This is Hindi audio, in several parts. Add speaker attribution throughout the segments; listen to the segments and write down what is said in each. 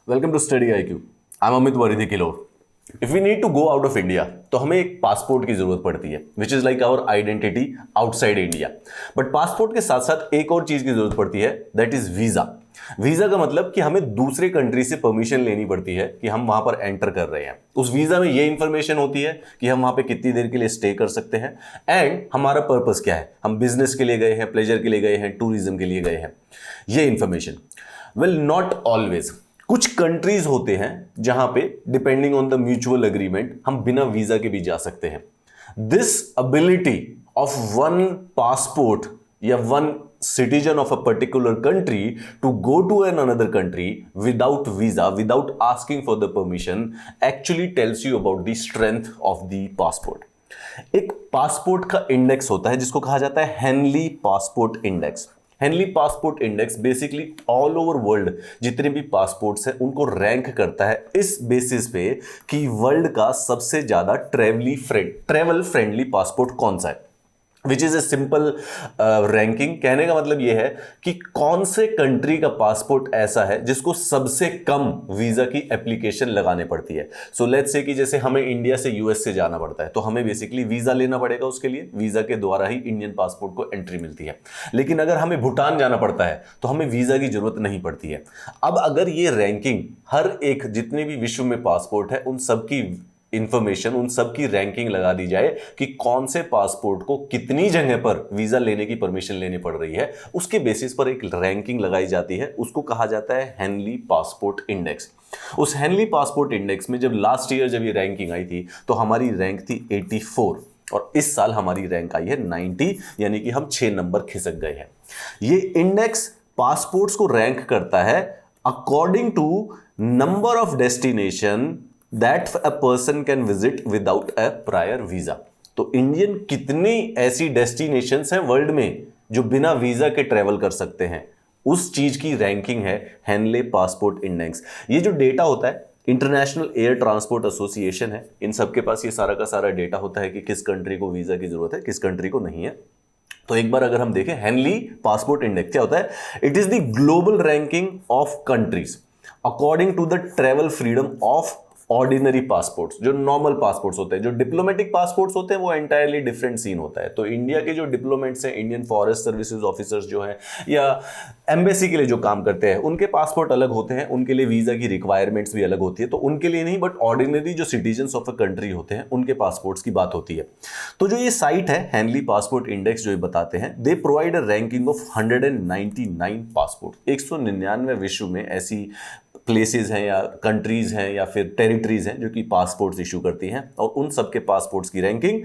Speaker 1: Welcome to study IQ। I am Amit वरिधि किलोर। If we need to go out of India तो हमें एक पासपोर्ट की जरूरत पड़ती है, which is like our identity outside India. But passport के साथ साथ एक और चीज की जरूरत पड़ती है, दैट इज वीजा। वीजा का मतलब कि हमें दूसरे कंट्री से परमिशन लेनी पड़ती है कि हम वहां पर एंटर कर रहे हैं। उस वीजा में ये इंफॉर्मेशन होती है कि हम वहां पे कितनी देर के लिए स्टे कर सकते हैं एंड हमारा पर्पस क्या है, हम बिजनेस के लिए गए हैं, प्लेजर के लिए गए हैं, टूरिज्म के लिए गए हैं, ये इंफॉर्मेशन। Well, not always. कुछ कंट्रीज होते हैं जहां पे depending on the mutual agreement हम बिना वीजा के भी जा सकते हैं। This ability of one passport या one citizen of a particular country to go to another country without visa, without asking for the permission, actually tells you about the strength of the passport. एक पासपोर्ट का इंडेक्स होता है जिसको कहा जाता है Henley passport index. Henley passport index basically all over world जितने भी पासपोर्ट्स हैं उनको रैंक करता है इस बेसिस पे कि वर्ल्ड का सबसे ज्यादा ट्रेवल फ्रेंडली पासपोर्ट कौन सा है। Which is a simple ranking. कहने का मतलब यह है कि कौन से कंट्री का पासपोर्ट ऐसा है जिसको सबसे कम वीजा की एप्लीकेशन लगाने पड़ती है। सो लेट्स से कि जैसे हमें इंडिया से यूएस से जाना पड़ता है तो हमें बेसिकली वीजा लेना पड़ेगा, उसके लिए वीजा के द्वारा ही इंडियन पासपोर्ट को एंट्री मिलती है। लेकिन अगर हमें भूटान जाना पड़ता है तो हमें वीजा की जरूरत नहीं पड़ती है। अब अगर ये रैंकिंग हर एक जितने भी विश्व में पासपोर्ट है उन सबकी इंफॉर्मेशन, उन सब की रैंकिंग लगा दी जाए कि कौन से पासपोर्ट को कितनी जगह पर वीजा लेने की परमिशन लेनी पड़ रही है, उसके बेसिस पर एक रैंकिंग लगाई जाती है। उसको कहा जाता है हेनली पासपोर्ट इंडेक्स। उस हेनली पासपोर्ट इंडेक्स में जब लास्ट ईयर जब ये रैंकिंग आई थी तो हमारी रैंक थी 84 और इस साल हमारी रैंक आई है 90, यानी कि हम 6 नंबर खिसक गए हैं। ये इंडेक्स पासपोर्ट्स को रैंक करता है according to number of destination that a person can visit without a prior visa। तो इंडियन कितनी ऐसी डेस्टिनेशंस हैं वर्ल्ड में जो बिना वीजा के ट्रेवल कर सकते हैं, उस चीज की रैंकिंग है हेनले पासपोर्ट इंडेक्स। ये जो डेटा होता है इंटरनेशनल एयर ट्रांसपोर्ट एसोसिएशन है, इन सबके पास ये सारा का सारा डेटा होता है कि किस कंट्री को वीजा की जरूरत है, किस कंट्री को नहीं है। तो एक बार अगर हम देखें हेनली पासपोर्ट इंडेक्स क्या होता है, it is the global ranking of countries according to the travel freedom of ordinary passports. जो नॉर्मल पासपोर्ट्स होते हैं, जो डिप्लोमेटिक पासपोर्ट्स होते हैं वो एंटायरली डिफरेंट सीन होता है। तो इंडिया के जो डिप्लोमेट्स हैं, इंडियन फॉरेस्ट सर्विसेज ऑफिसर्स जो हैं या एम्बेसी के लिए जो काम करते हैं, उनके पासपोर्ट अलग होते हैं, उनके लिए वीजा की रिक्वायरमेंट्स भी अलग होती है। तो उनके लिए नहीं, बट ऑर्डिनरी जो सिटीजन्स ऑफ अ कंट्री होते हैं उनके पासपोर्ट्स की बात होती है। तो जो ये साइट है हेनली पासपोर्ट इंडेक्स जो ये बताते हैं, they provide a ranking of 199 passport. 199 विश्व में ऐसी प्लेसेस हैं या कंट्रीज हैं या फिर टेरिटरीज हैं जो कि पासपोर्ट्स इशू करती हैं, और उन सबके पासपोर्ट्स की रैंकिंग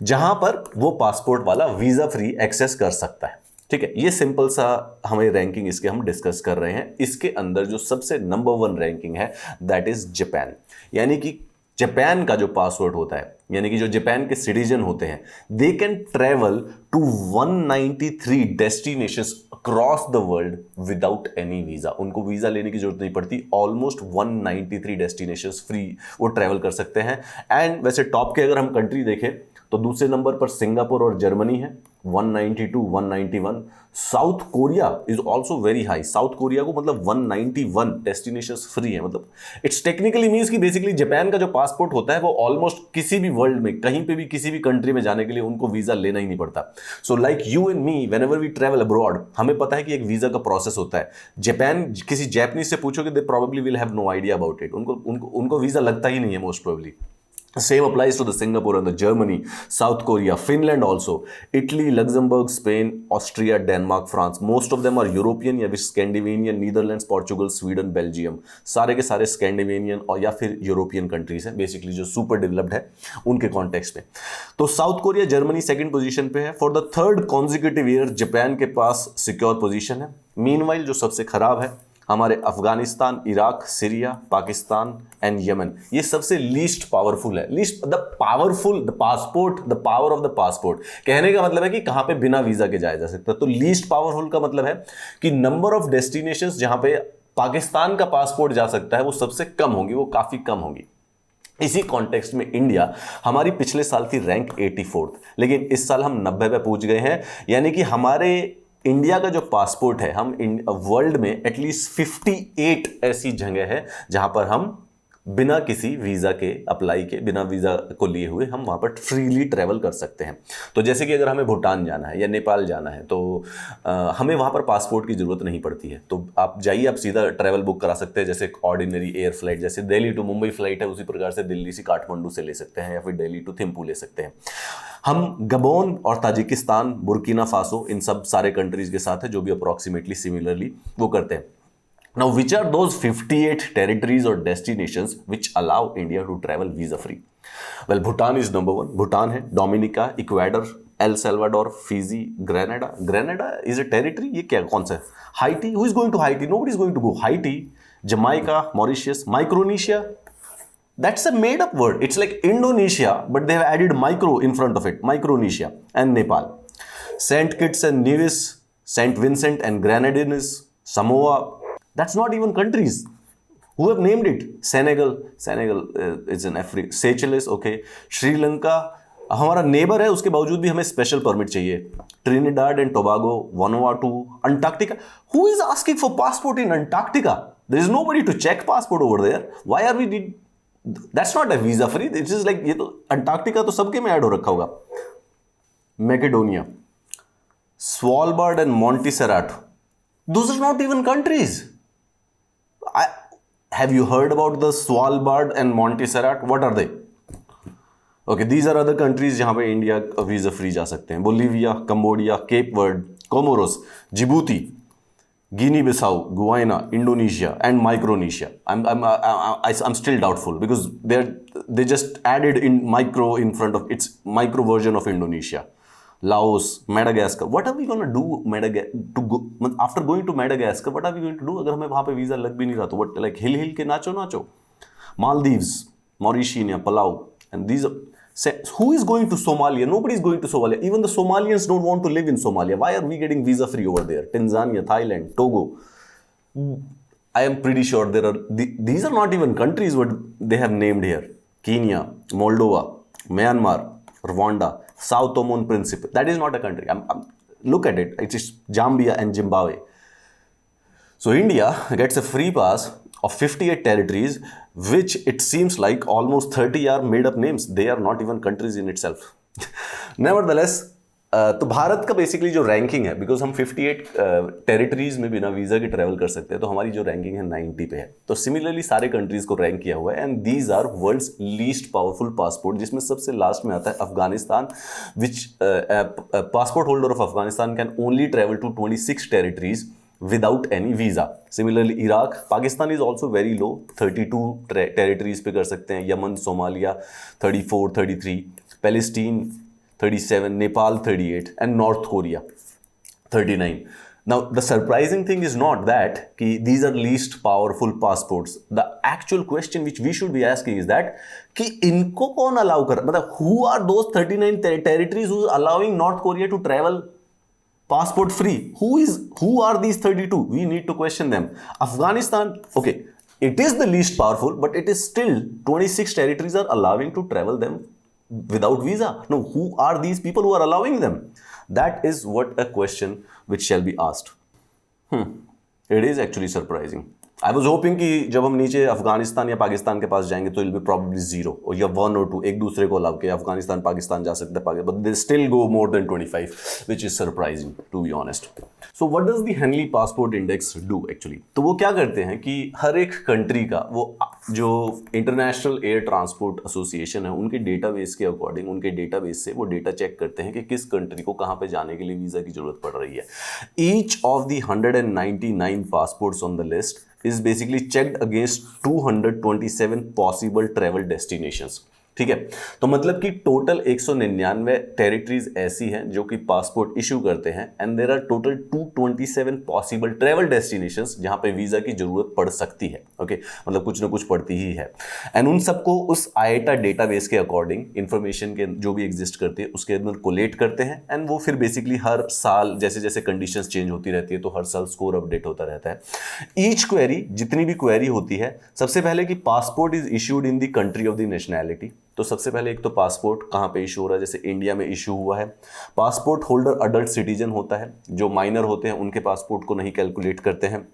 Speaker 1: जहां पर वो पासपोर्ट वाला वीजा फ्री एक्सेस कर सकता है। ठीक है, ये सिंपल सा हमें रैंकिंग इसके हम डिस्कस कर रहे हैं। इसके अंदर जो सबसे नंबर 1 रैंकिंग है दैट इज जापान। यानी कि जापान का जो पासपोर्ट होता है, यानी कि जो जापान के सिटीजन होते हैं, they can travel to 193 destinations across the world without any visa. उनको वीजा लेने की जरूरत नहीं पड़ती। ऑलमोस्ट 193 डेस्टिनेशंस फ्री वो ट्रेवल कर सकते हैं। एंड वैसे टॉप के अगर हम कंट्री देखें तो दूसरे नंबर पर सिंगापुर और जर्मनी है 192, 191। South Korea is also very high. South Korea को मतलब 191 डेस्टिनेशंस फ्री है। मतलब इट्स टेक्निकली मीन्स कि बेसिकली जापान का जो पासपोर्ट होता है वो ऑलमोस्ट किसी भी वर्ल्ड में कहीं पे भी किसी भी कंट्री में जाने के लिए उनको वीजा लेना ही नहीं पड़ता। So like you and me, whenever we travel abroad, हमें पता है कि एक वीजा का प्रोसेस होता है। जापान, किसी जापानीज से पूछोगे they probably will have no idea about it. उनको वीजा लगता ही नहीं है most probably. Same applies to the Singapore and the Germany, South Korea, Finland also, Italy, Luxembourg, Spain, Austria, Denmark, France. Most of them are European या फिर Scandinavian, Netherlands, Portugal, Sweden, Belgium. सारे के सारे Scandinavian और या फिर यूरोपियन कंट्रीज हैं बेसिकली जो सुपर डेवलप्ड है उनके कॉन्टेक्स्ट में। तो south Korea, Germany second position पे है। For the third consecutive year Japan के पास सिक्योर पोजीशन है। मीनवाइल जो सबसे खराब है हमारे Afghanistan, Iraq, Syria, Pakistan and Yemen, ये सबसे लीस्ट पावरफुल है। Least the powerful, the passport, the power of the passport. कहने का मतलब है कि कहां पे बिना वीजा के जाया जा सकता है। तो लीस्ट पावरफुल का मतलब है कि नंबर ऑफ डेस्टिनेशंस जहां पे पाकिस्तान का पासपोर्ट जा सकता है वो सबसे कम होंगी, वो काफी कम होंगी। इसी कॉन्टेक्स्ट में इंडिया, हमारी पिछले साल थी रैंक 84, लेकिन इस साल हम 90 पे पहुंच गए हैं। यानी कि हमारे इंडिया का जो पासपोर्ट है, हम वर्ल्ड में एटलीस्ट 58 ऐसी जगह है जहां पर हम बिना किसी वीज़ा के अप्लाई के, बिना वीज़ा को लिए हुए हम वहाँ पर फ्रीली ट्रैवल कर सकते हैं। तो जैसे कि अगर हमें भूटान जाना है या नेपाल जाना है तो हमें वहाँ पर पासपोर्ट की ज़रूरत नहीं पड़ती है। तो आप जाइए, आप सीधा ट्रैवल बुक करा सकते हैं, जैसे ऑर्डिनरी एयर फ्लाइट, जैसे दिल्ली टू मुंबई फ्लाइट है, उसी प्रकार से दिल्ली से काठमांडू से ले सकते हैं या फिर दिल्ली टू थिम्पू ले सकते हैं। हम गबोन और ताजिकिस्तान, बुर्किना फासो, इन सब सारे कंट्रीज़ के साथ है जो भी अप्रॉक्सीमेटली सिमिलरली वो करते हैं। Now, which are those 58 territories or destinations which allow India to travel visa free? Well, Bhutan is number one. Bhutan है, Dominica, Ecuador, El Salvador, Fiji, Grenada. Grenada is a territory. ये क्या कौन सा है? Haiti. Who is going to Haiti? Nobody is going to go. Haiti, Jamaica, Mauritius, Micronesia. That's a made-up word. It's like Indonesia, but they have added micro in front of it. Micronesia and Nepal. Saint Kitts and Nevis, Saint Vincent and Grenadines, Samoa. That's not even countries. Who have named it? Senegal is in Africa. Seychelles, okay. Sri Lanka हमारा नेबर है, उसके बावजूद भी हमें स्पेशल परमिट चाहिए. Trinidad and Tobago, Vanuatu, Antarctica. Who is asking for passport in Antarctica? There is nobody to check passport over there. Why are we need? That's not a visa free. It is like ये तो अंटार्कटिका तो सबके में ऐड हो रखा होगा. Macedonia, Svalbard and Montserrat. Those are not even countries. Have you heard about the Svalbard and Montserrat? What are they? Okay, these are other countries जहाँ पे इंडिया वीजा फ्री जा सकते हैं. Bolivia, Cambodia, Cape Verde, Comoros, Djibouti, Guinea Bissau, Guyana, Indonesia and Micronesia. I'm still doubtful because they just added in micro in front of its micro version of Indonesia. Laos, Madagascar. What are we going to do after going to Madagascar? What are we going to do अगर हमें वहाँ पे वीज़ा लग भी नहीं रहा तो what, like हिल के नाचो. Maldives, Mauritania, Palau, and these are, who is going to Somalia? Nobody is going to Somalia. Even the Somalians don't want to live in Somalia. Why are we getting visa free over there? Tanzania, Thailand, Togo. I am pretty sure these are not even countries what they have named here. Kenya, Moldova, Myanmar, Rwanda, Sao Tome and Principe. That is not a country. Look at it. It is Zambia and Zimbabwe. So India gets a free pass of 58 territories, which it seems like almost 30 are made up names. They are not even countries in itself. Nevertheless, तो भारत का बेसिकली जो रैंकिंग है, बिकॉज हम 58 टेरिटरीज में बिना वीज़ा के ट्रैवल कर सकते हैं, तो हमारी जो रैंकिंग है 90 पे है. तो सिमिलरली सारे कंट्रीज को रैंक किया हुआ है and these are world's least powerful passport, जिसमें सबसे लास्ट में आता है Afghanistan, which passport holder of Afghanistan can only travel to 26 territories without any visa. Similarly Iraq, Pakistan is also very low, 32 territories पे कर सकते हैं. Yemen, Somalia 34, 33, Palestine 37, Nepal 38, and North Korea 39. Now, the surprising thing is not that these are least powerful passports. The actual question which we should be asking is that कि इनको कौन allow कर, मतलब who are those 39 territories who are allowing North Korea to travel passport free? Who are these 32? We need to question them. Afghanistan, okay, it is the least powerful, but it is still 26 territories are allowing to travel them without visa. No, who are these people who are allowing them? That is what a question which shall be asked. It is actually surprising. I was hoping कि जब हम नीचे अफगानिस्तान या पाकिस्तान के पास जाएंगे तो इट विल बी प्रोबेबली 0 और या 1 और 2 एक दूसरे को अलाउ के अफगानिस्तान पाकिस्तान जा सकते हैं, but they still go more than 25, which is surprising to be honest. So what does the Henley Passport Index do actually? तो वो क्या करते हैं कि हर एक कंट्री का वो जो इंटरनेशनल एयर ट्रांसपोर्ट एसोसिएशन है उनके डेटाबेस के अकॉर्डिंग, उनके डेटाबेस से वो डेटा चेक करते हैं कि किस कंट्री को कहाँ पे जाने के लिए वीज़ा की जरूरत पड़ रही है. Each of the 199 passports on the list is basically checked against 227 possible travel destinations. ठीक है, तो मतलब कि टोटल 199 टेरिटरीज ऐसी हैं जो कि पासपोर्ट इशू करते हैं and there are total 227 possible travel destinations जहां पे वीजा की जरूरत पड़ सकती है. ओके, मतलब कुछ ना कुछ पड़ती ही है एंड उन सबको उस आईटा डेटाबेस के अकॉर्डिंग इंफॉर्मेशन के जो भी एग्जिस्ट करती है उसके अंदर कोलेट करते हैं एंड वो फिर बेसिकली हर साल जैसे जैसे कंडीशंस चेंज होती रहती है तो हर साल स्कोर अपडेट होता रहता है. ईच क्वेरी, जितनी भी क्वेरी होती है, सबसे पहले कि passport is issued in the country of the nationality. तो सबसे पहले एक तो पासपोर्ट कहाँ पे इशू हो रहा है, जैसे इंडिया में इशू हुआ है। पासपोर्ट होल्डर अडल्ट सिटीजन होता है, जो माइनर होते हैं उनके पासपोर्ट को नहीं कैलकुलेट करते हैं।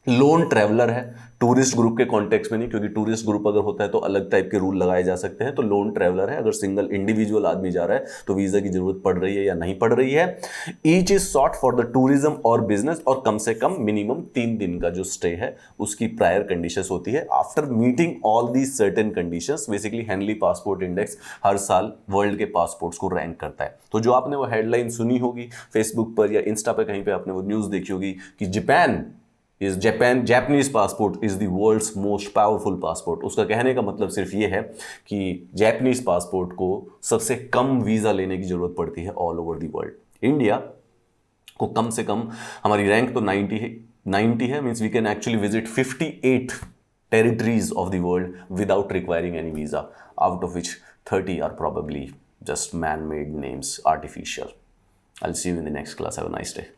Speaker 1: लोन ट्रैवलर है, टूरिस्ट ग्रुप के कॉन्टेक्स्ट में नहीं, क्योंकि टूरिस्ट ग्रुप अगर होता है तो अलग टाइप के रूल लगाए जा सकते हैं। तो लोन ट्रैवलर है, अगर सिंगल इंडिविजुअल आदमी जा रहा है तो वीजा की जरूरत पड़ रही है या नहीं पड़ रही है। Each is sought for the tourism और बिजनेस, और कम से कम मिनिमम 3 दिन का जो स्टे है उसकी प्रायर कंडीशंस होती है। After meeting all the certain conditions, basically Henley passport index हर साल वर्ल्ड के पासपोर्ट्स को रैंक करता है। तो जो आपने वो हेडलाइन सुनी होगी फेसबुक पर या इंस्टा पर, कहीं पे आपने वो न्यूज देखी होगी कि Japanese passport is the world's most powerful passport, उसका कहने का मतलब सिर्फ ये है कि जैपनीज पासपोर्ट को सबसे कम वीज़ा लेने की ज़रूरत पड़ती है all over the world. India को कम से कम, हमारी रैंक तो 90 है, means we can actually visit 58 territories of the world without requiring any visa, out of which 30 are probably just man-made names, artificial. I'll see you in the next class. Have a nice day.